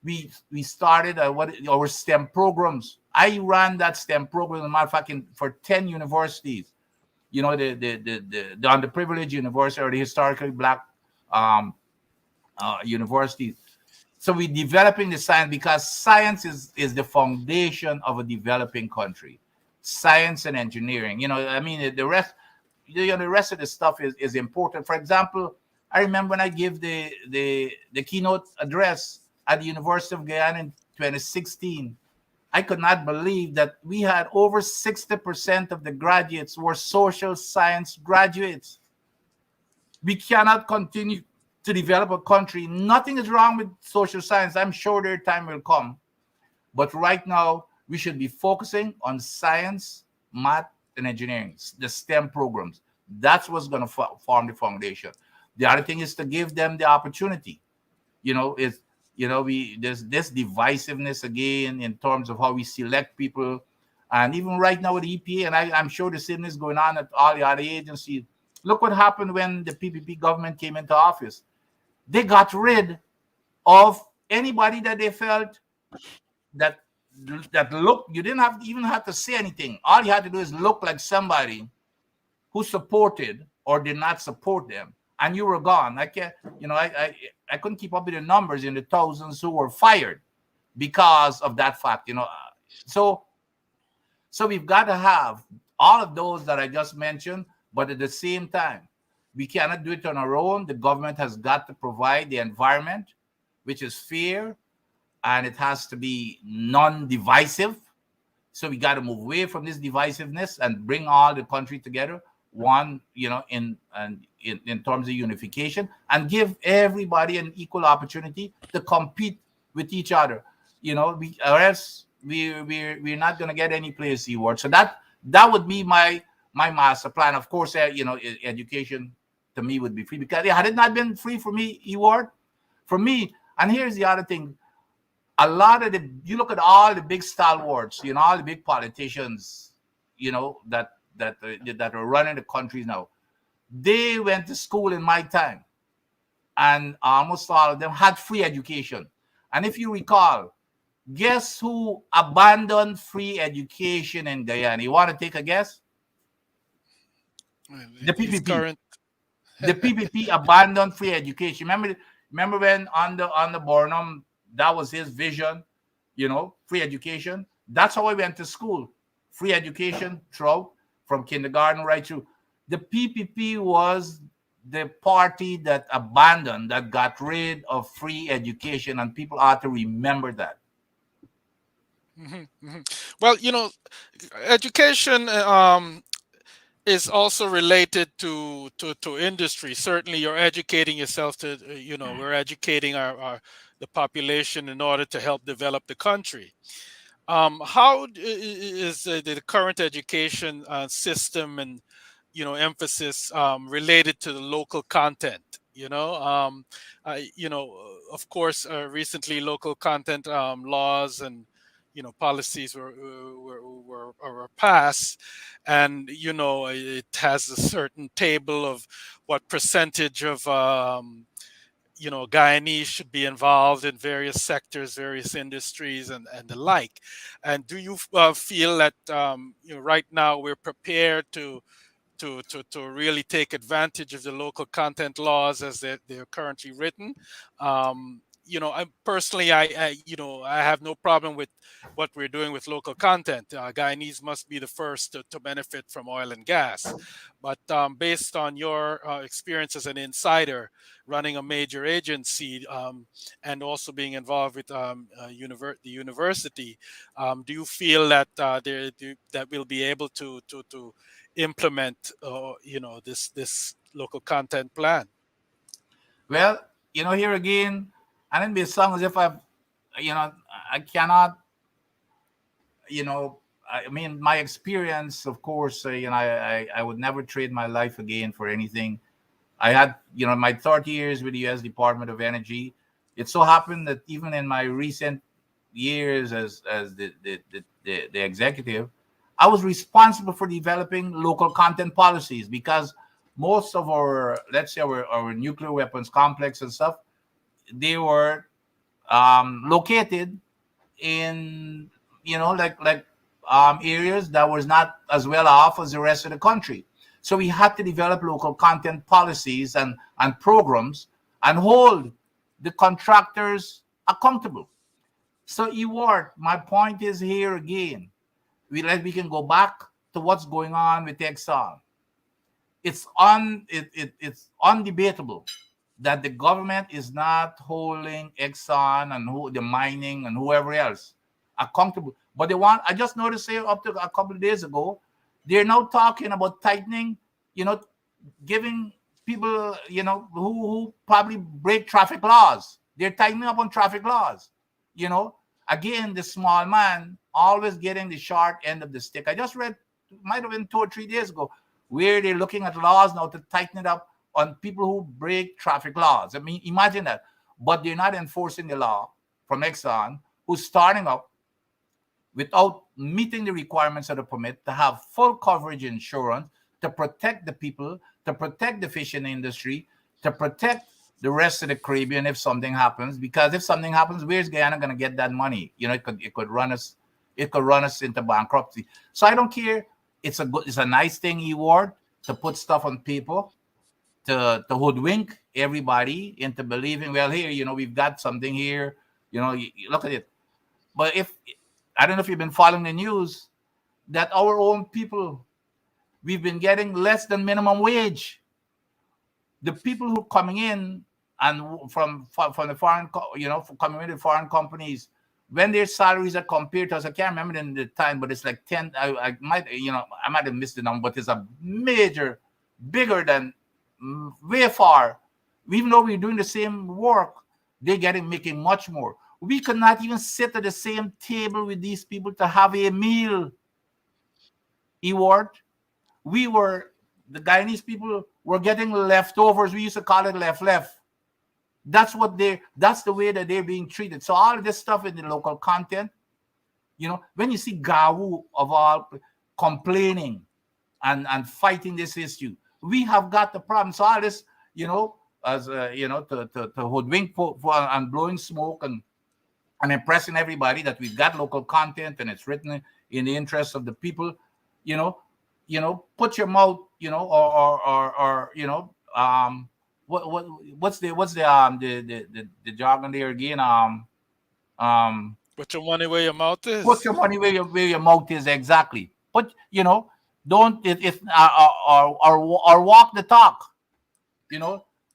We started our STEM programs. I ran that STEM program, as a matter of fact, for 10 universities. The underprivileged university, or the historically black universities. So we're developing the science, because science is the foundation of a developing country. Science and engineering. The rest of the stuff is important. For example, I remember when I gave the keynote address at the University of Guyana in 2016. I could not believe that we had over 60% of the graduates were social science graduates. We cannot continue to develop a country. Nothing is wrong with social science. I'm sure their time will come. But right now, we should be focusing on science, math, and engineering, the STEM programs. That's what's going to form the foundation. The other thing is to give them the opportunity. There's this divisiveness again in terms of how we select people. And even right now with the EPA, and I'm sure the same is going on at all the other agencies. Look what happened when the PPP government came into office. They got rid of anybody that they felt that looked. You didn't even have to say anything. All you had to do is look like somebody who supported or did not support them, and you were gone. I can't, I couldn't keep up with the numbers in the thousands who were fired because of that fact. So we've got to have all of those that I just mentioned, but at the same time, we cannot do it on our own. The government has got to provide the environment, which is fair, and it has to be non-divisive. So we got to move away from this divisiveness and bring all the country together, one, in terms of unification, and give everybody an equal opportunity to compete with each other. Or else we're not going to get any place award. So that would be my master plan. Of course, education to me would be free, because had it not been free for me, award for me. And here's the other thing: a lot of you look at all the big stalwarts, all the big politicians, that are running the countries now. They went to school in my time, and almost all of them had free education. And if you recall, guess who abandoned free education in Guyana? You want to take a guess? The PPP. The PPP abandoned free education. Remember when on the Burnham, that was his vision, free education. That's how I went to school. Free education throughout, from kindergarten right through. The PPP was the party that got rid of free education, and people ought to remember that. Well, education is also related to industry. Certainly, you're educating yourself to we're educating our the population in order to help develop the country. How is the current education system and emphasis related to the local content? Of course, recently local content laws and policies were passed, and it has a certain table of what percentage of Guyanese should be involved in various sectors, various industries, and the like. And do you feel that right now we're prepared to really take advantage of the local content laws as they're currently written? I personally, I have no problem with what we're doing with local content. Guyanese must be the first to benefit from oil and gas. But based on your experience as an insider running a major agency, and also being involved with the university, do you feel that that we'll be able to implement this local content plan? Well, here again, I didn't be a song as if you know, I cannot, you know, I mean, my experience, of course, I would never trade my life again for anything. I had, my 30 years with the U.S. Department of Energy. It so happened that even in my recent years as the executive, I was responsible for developing local content policies because most of our, let's say, our nuclear weapons complex and stuff, they were located in areas that was not as well off as the rest of the country. So we had to develop local content policies and programs and hold the contractors accountable. So Ewart, my point is here again. We can go back to what's going on with Exxon. It's undebatable that the government is not holding Exxon and the mining and whoever else accountable. But they want. I just noticed here up to a couple of days ago, they're now talking about tightening. You know, giving people who probably break traffic laws. They're tightening up on traffic laws. You know, again, the small man always getting the short end of the stick. I just read, might have been 2 or 3 days ago, where they're looking at laws now to tighten it up on people who break traffic laws. I mean, imagine that. But they're not enforcing the law from Exxon, who's starting up without meeting the requirements of the permit to have full coverage insurance to protect the people, to protect the fishing industry, to protect the rest of the Caribbean if something happens. Because if something happens, where's Guyana going to get that money? It could run us into bankruptcy. So I don't care. It's a nice thing, Eward, to put stuff on people, to hoodwink everybody into believing, well, here, we've got something here. You look at it. But if I don't know if you've been following the news, that our own people, we've been getting less than minimum wage. The people who are coming in and from the foreign, coming in with foreign companies, when their salaries are compared to us, I can't remember in the time, but it's like 10. I might have missed the number, but it's a major, bigger than way far. Even though we're doing the same work, they're making much more. We could not even sit at the same table with these people to have a meal. Ewart, the Guyanese people were getting leftovers. We used to call it left. That's the way that they're being treated. So all of this stuff in the local content, when you see Gawu of all complaining and fighting this issue, we have got the problem. So all this, as to hoodwink and blowing smoke and impressing everybody that we've got local content and it's written in the interest of the people, put your mouth, what's the jargon there again? Put your money where your mouth Put is. your money where your mouth is, exactly. But don't it or walk the talk,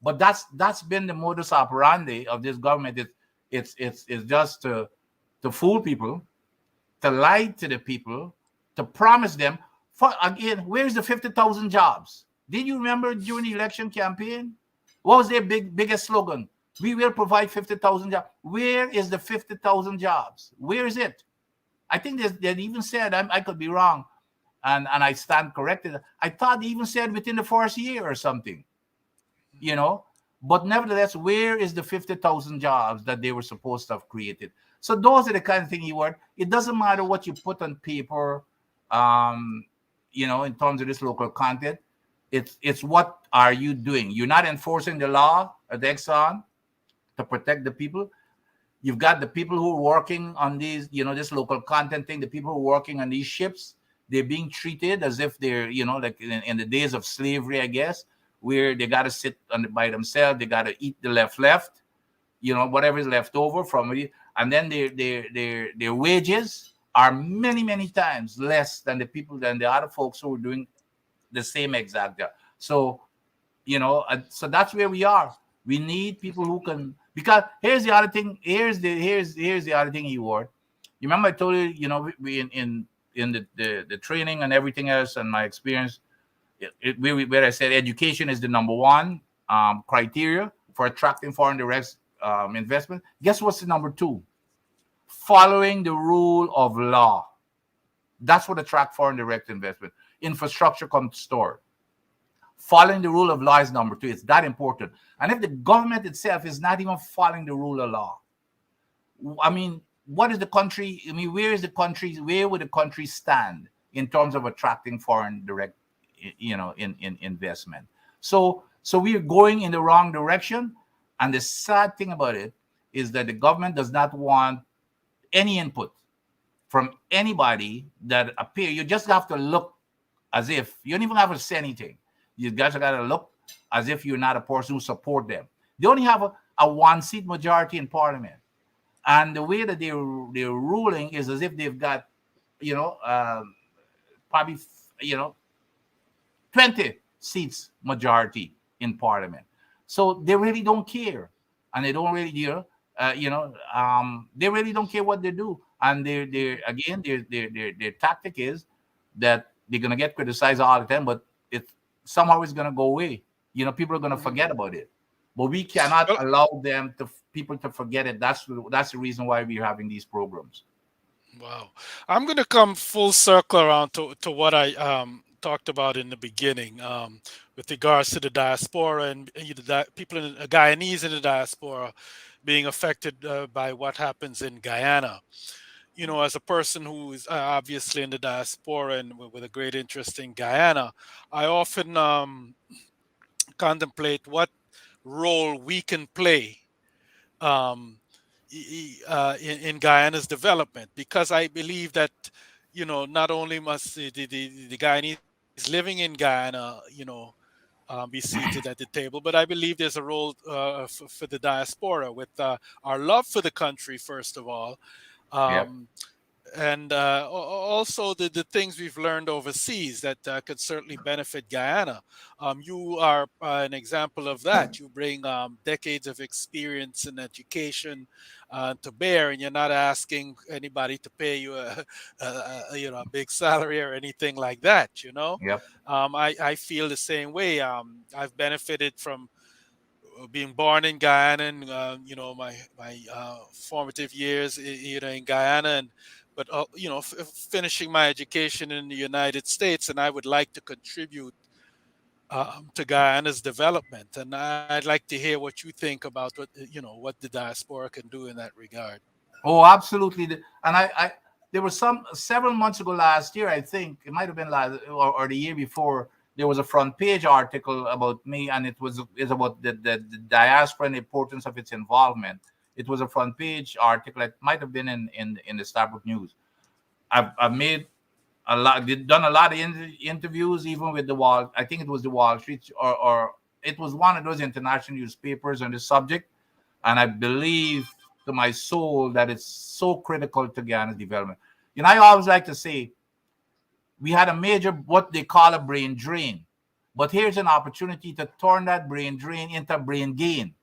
But that's been the modus operandi of this government. It's just to fool people, to lie to the people, to promise them Again, where's the 50,000 jobs? Did you remember during the election campaign? What was their biggest slogan? We will provide 50,000 jobs. Where is the 50,000 jobs? Where is it? I think they even said, I could be wrong, and I stand corrected. I thought they even said within the first year or something, you know. But nevertheless, where is the 50,000 jobs that they were supposed to have created? So those are the kind of thing you want. It doesn't matter what you put on paper, um, in terms of this local content. It's what are you doing? You're not enforcing the law at Exxon to protect the people. You've got the people who are working on these, this local content thing, the people who are working on these ships, they're being treated as if they're, like in the days of slavery, I guess, where they got to sit by themselves. They got to eat the left, whatever is left over from it. And then their wages are many, many times less than the other folks who are doing the same exact job. So, so that's where we are. We need people who can, because here's the other thing. Here's the other thing, Ewart. You remember I told you, we in the training and everything else and my experience, where I said education is the number one criteria for attracting foreign direct investment. Guess what's the number two? Following the rule of law. That's what attract foreign direct investment. Infrastructure comes stored. Following the rule of law is number two. It's that important. And if the government itself is not even following the rule of law, I mean, what is the country? I mean, where would the country stand in terms of attracting foreign direct, in investment? So we are going in the wrong direction. And the sad thing about it is that the government does not want any input from anybody that appear. You just have to look as if you don't even have to say anything. You guys got to look as if you're not a person who support them. They only have a one-seat majority in parliament, and the way that they're ruling is as if they've got, probably 20 seats majority in parliament. So they really don't care, and they don't really, they really don't care what they do. And their tactic is that they're gonna get criticized all the time, but somehow it's gonna go away. People are gonna forget about it. But we cannot Well, allow people to forget it. That's the reason why we're having these programs. wow. I'm going to come full circle around to what I talked about in the beginning with regards to the diaspora and people in Guyanese in the diaspora being affected by what happens in Guyana. As a person who is obviously in the diaspora and with a great interest in Guyana, I often contemplate what role we can play um, in Guyana's development, because I believe that not only must the Guyanese living in Guyana be seated at the table, but I believe there's a role for the diaspora with our love for the country first of all. Yep. Um, and also the things we've learned overseas that could certainly benefit Guyana. You are an example of that. You bring decades of experience and education to bear, and you're not asking anybody to pay you a big salary or anything like that. Yep. I feel the same way. I've benefited from being born in Guyana, and my formative years, in Guyana, and but finishing my education in the United States, and I would like to contribute to Guyana's development. And I'd like to hear what you think about what the diaspora can do in that regard. Oh, absolutely. And I there was several months ago last year, I think it might have been last or the year before. There was a front page article about me, and it's about the diaspora and the importance of its involvement. It was a front page article. It might have been in the Starbuck News. I've made done a lot of interviews, even with the Wall. I think it was the Wall Street, or it was one of those international newspapers on the subject. And I believe to my soul that it's so critical to Guyana's development. I always like to say we had a major, what they call a brain drain, but here's an opportunity to turn that brain drain into brain gain.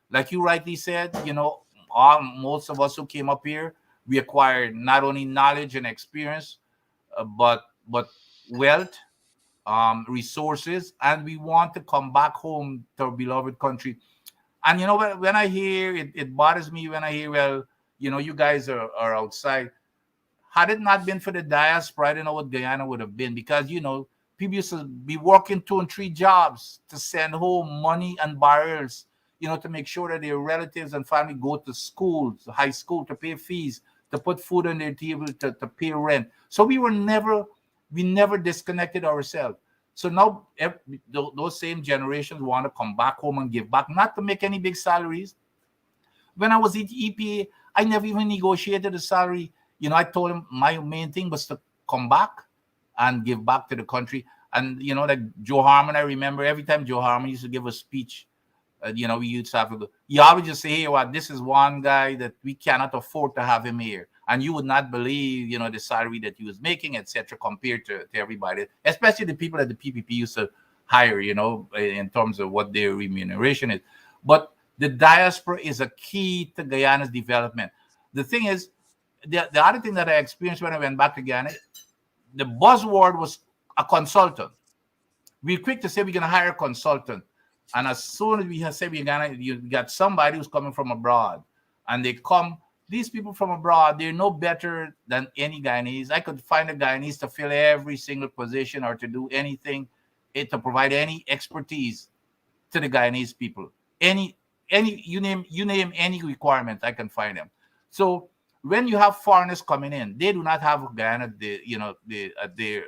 Like you rightly said, most of us who came up here, we acquired not only knowledge and experience, but wealth, resources, and we want to come back home to our beloved country. And when I hear it, it bothers me when I hear, well, you guys are outside. Had it not been for the diaspora, I don't know what Guyana would have been, because people used to be working 2 and 3 jobs to send home money and barrels, to make sure that their relatives and family go to school, to high school, to pay fees, to put food on their table, to pay rent. So we never disconnected ourselves. So now those same generations want to come back home and give back, not to make any big salaries. When I was at EPA, I never even negotiated a salary. I told him my main thing was to come back and give back to the country. And, like Joe Harmon, I remember every time Joe Harmon used to give a speech, we used to have to go. He always just say, hey, well, this is one guy that we cannot afford to have him here. And you would not believe, the salary that he was making, etc., compared to everybody, especially the people that the PPP used to hire, in terms of what their remuneration is. But the diaspora is a key to Guyana's development. The thing is, the other thing that I experienced when I went back to Guyana, the buzzword was a consultant. We're quick to say we're going to hire a consultant. And as soon as we have said you got somebody who's coming from abroad, and they come, these people from abroad, they're no better than any Guyanese. I could find a Guyanese to fill every single position or to do anything, to provide any expertise to the Guyanese people. You name any requirement, I can find them. So when you have foreigners coming in, they do not have Guyana, their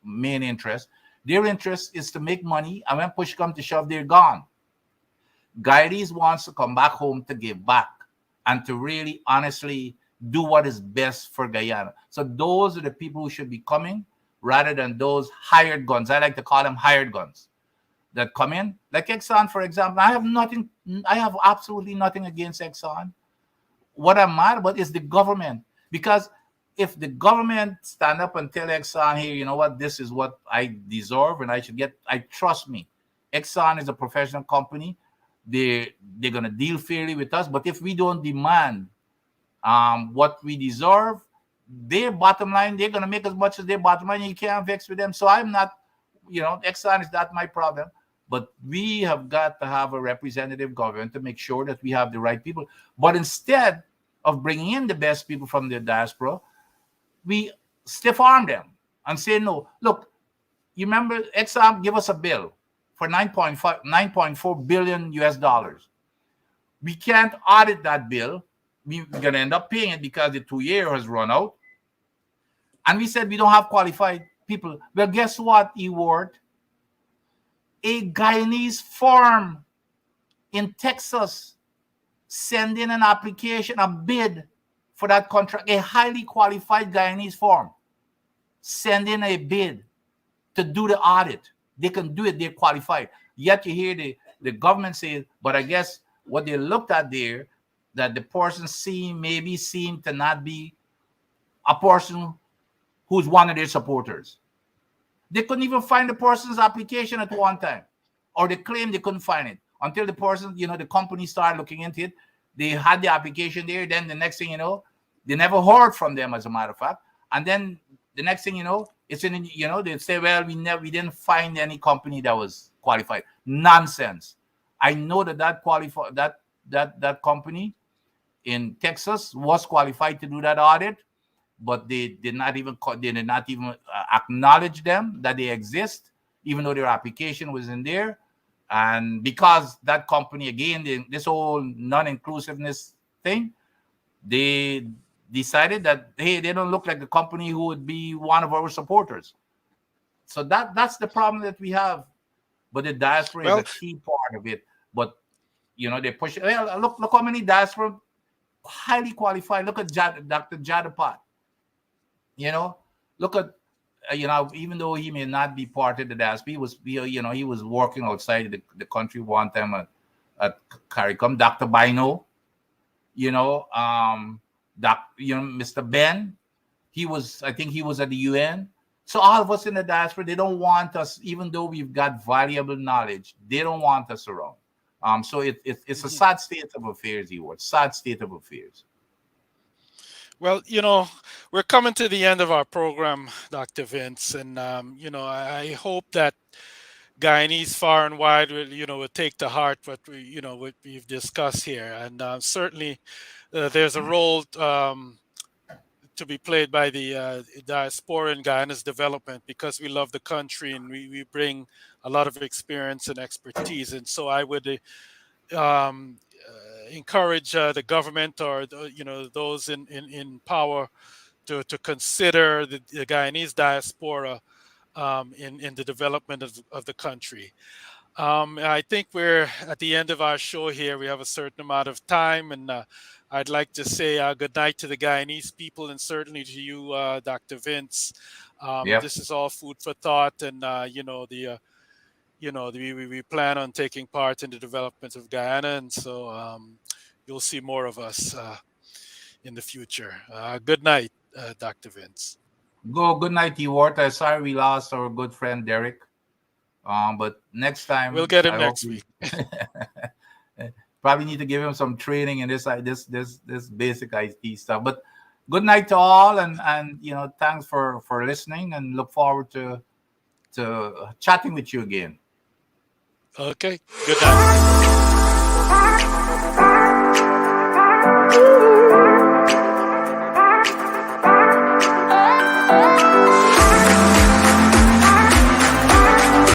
main interest. Their interest is to make money, and when push comes to shove, they're gone. Guyanese wants to come back home to give back and to really honestly do what is best for Guyana. So those are the people who should be coming, rather than those hired guns. I like to call them hired guns that come in. Like Exxon, for example. I have absolutely nothing against Exxon. What I'm mad about is the government. Because if the government stand up and tell Exxon, hey, you know what, this is what I deserve and I should get, trust me, Exxon is a professional company. They're going to deal fairly with us. But if we don't demand what we deserve, their bottom line, they're going to make as much as their bottom line. You can't vex with them. So I'm not, Exxon is not my problem. But we have got to have a representative government to make sure that we have the right people. But instead of bringing in the best people from the diaspora, we stiff arm them and say, no, look, you remember Exxon give us a bill for 9.4 billion US dollars. We can't audit that bill. We're going to end up paying it because the 2 year has run out. And we said we don't have qualified people. Well, guess what, Ewart? A Guyanese firm in Texas send in an application, a bid for that contract. A highly qualified Guyanese firm send in a bid to do the audit. They can do it. They're qualified. Yet you hear the government say, but I guess what they looked at there, that the person seemed to not be a person who's one of their supporters. They couldn't even find the person's application at one time, or they claimed they couldn't find it until the person, the company started looking into it. They had the application there. Then the next thing you know, they never heard from them, as a matter of fact. And then the next thing you know, it's in, they say, well, we didn't find any company that was qualified. Nonsense. I know that company in Texas was qualified to do that audit, but they did not even acknowledge them that they exist, even though their application was in there. And because that company, again, this whole non-inclusiveness thing, they decided that, hey, they don't look like the company who would be one of our supporters. So that's the problem that we have. But the diaspora is a key part of it. But they push it. Well, look how many diaspora highly qualified. Look at Dr. Jadapat. Look at even though he may not be part of the diaspora, he was working outside the country one time at CARICOM. Dr. Bino, Mr. Ben, I think he was at the UN. So all of us in the diaspora, they don't want us, even though we've got valuable knowledge, they don't want us around. So it's a sad state of affairs, sad state of affairs. Well, we're coming to the end of our program, Dr. Vince, and I hope that Guyanese far and wide will take to heart what we've discussed here, and certainly there's a role to be played by the diaspora in Guyana's development because we love the country and we bring a lot of experience and expertise, and so I would encourage the government or those in power to consider the Guyanese diaspora in the development of the country. I think we're at the end of our show here. We have a certain amount of time, and I'd like to say good night to the Guyanese people, and certainly to you, Dr. Vince. Yep. This is all food for thought, and we plan on taking part in the development of Guyana, and so you'll see more of us in the future. Good night, Dr. Vince. Good night to you, Walter. Sorry we lost our good friend Derek. But next We'll time, get him I hope next we week. probably need to give him some training in this basic IT stuff. But good night to all, and thanks for listening, and look forward to chatting with you again. Okay. Good night.